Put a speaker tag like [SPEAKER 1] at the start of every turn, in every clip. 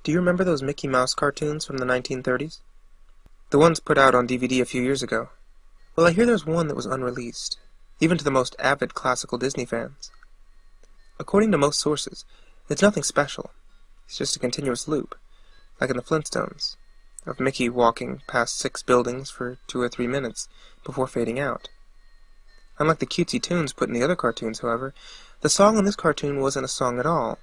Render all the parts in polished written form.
[SPEAKER 1] Do you remember those Mickey Mouse cartoons from the 1930s? The ones put out on DVD a few years ago. Well, I hear there's one that was unreleased, even to the most avid classical Disney fans. According to most sources, it's nothing special. It's just a continuous loop, like in the Flintstones, of Mickey walking past 6 buildings for 2 or 3 minutes before fading out. Unlike the cutesy tunes put in the other cartoons, however, the song in this cartoon wasn't a song at all.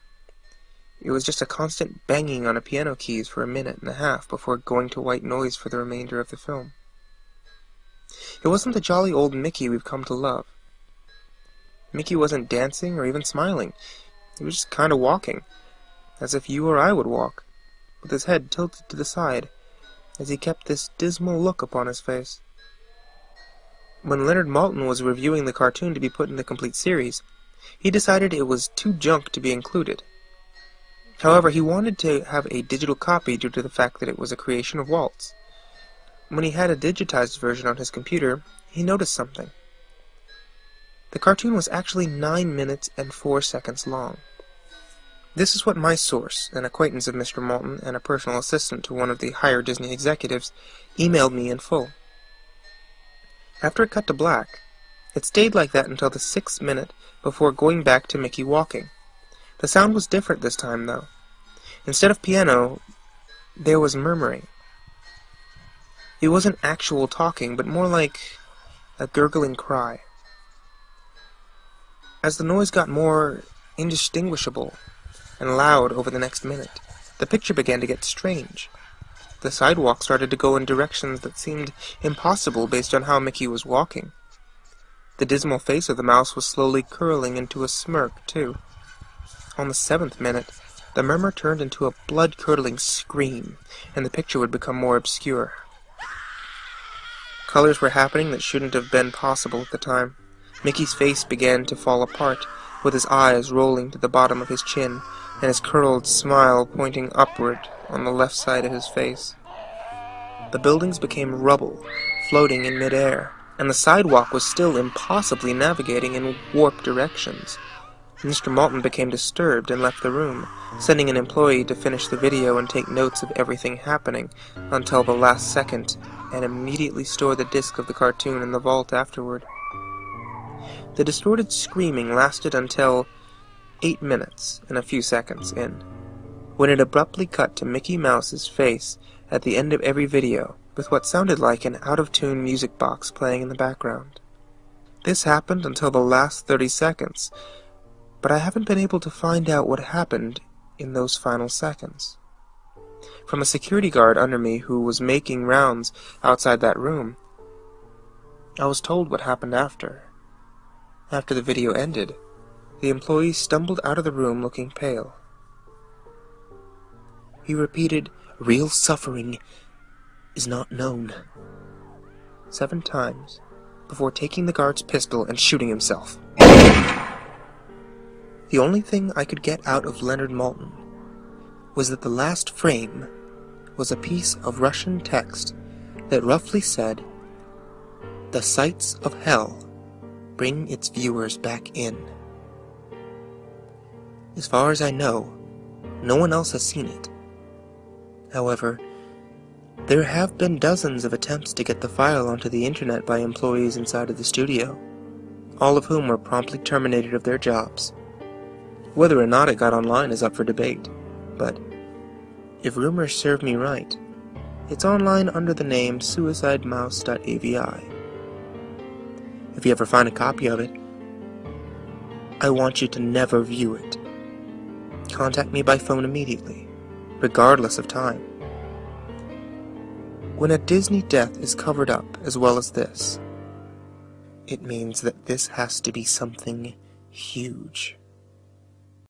[SPEAKER 1] It was just a constant banging on a piano keys for 1.5 minutes before going to white noise for the remainder of the film. It wasn't the jolly old Mickey we've come to love. Mickey wasn't dancing or even smiling. He was just kind of walking, as if you or I would walk, with his head tilted to the side, as he kept this dismal look upon his face. When Leonard Maltin was reviewing the cartoon to be put in the complete series, he decided it was too junk to be included. However, he wanted to have a digital copy due to the fact that it was a creation of Walt's. When he had a digitized version on his computer, he noticed something. The cartoon was actually 9 minutes and 4 seconds long. This is what my source, an acquaintance of Mr. Maltin and a personal assistant to one of the higher Disney executives, emailed me in full. After it cut to black, it stayed like that until the 6th minute before going back to Mickey walking. The sound was different this time, though. Instead of piano, there was murmuring. It wasn't actual talking, but more like a gurgling cry. As the noise got more indistinguishable and loud over the next minute, the picture began to get strange. The sidewalk started to go in directions that seemed impossible based on how Mickey was walking. The dismal face of the mouse was slowly curling into a smirk, too. On the 7th minute, the murmur turned into a blood-curdling scream, and the picture would become more obscure. Colors were happening that shouldn't have been possible at the time. Mickey's face began to fall apart, with his eyes rolling to the bottom of his chin, and his curled smile pointing upward on the left side of his face. The buildings became rubble, floating in midair, and the sidewalk was still impossibly navigating in warped directions. Mr. Maltin became disturbed and left the room, sending an employee to finish the video and take notes of everything happening until the last second, and immediately store the disc of the cartoon in the vault afterward. The distorted screaming lasted until 8 minutes and a few seconds in, when it abruptly cut to Mickey Mouse's face at the end of every video, with what sounded like an out-of-tune music box playing in the background. This happened until the last 30 seconds, but I haven't been able to find out what happened in those final seconds. From a security guard under me who was making rounds outside that room, I was told what happened after. After the video ended, the employee stumbled out of the room looking pale. He repeated, "Real suffering is not known," 7 times before taking the guard's pistol and shooting himself. The only thing I could get out of Leonard Maltin was that the last frame was a piece of Russian text that roughly said, "The sights of hell bring its viewers back in." As far as I know, no one else has seen it. However, there have been dozens of attempts to get the file onto the internet by employees inside of the studio, all of whom were promptly terminated of their jobs. Whether or not it got online is up for debate, but if rumors serve me right, it's online under the name suicidemouse.avi. If you ever find a copy of it, I want you to never view it. Contact me by phone immediately, regardless of time. When a Disney death is covered up as well as this, it means that this has to be something huge.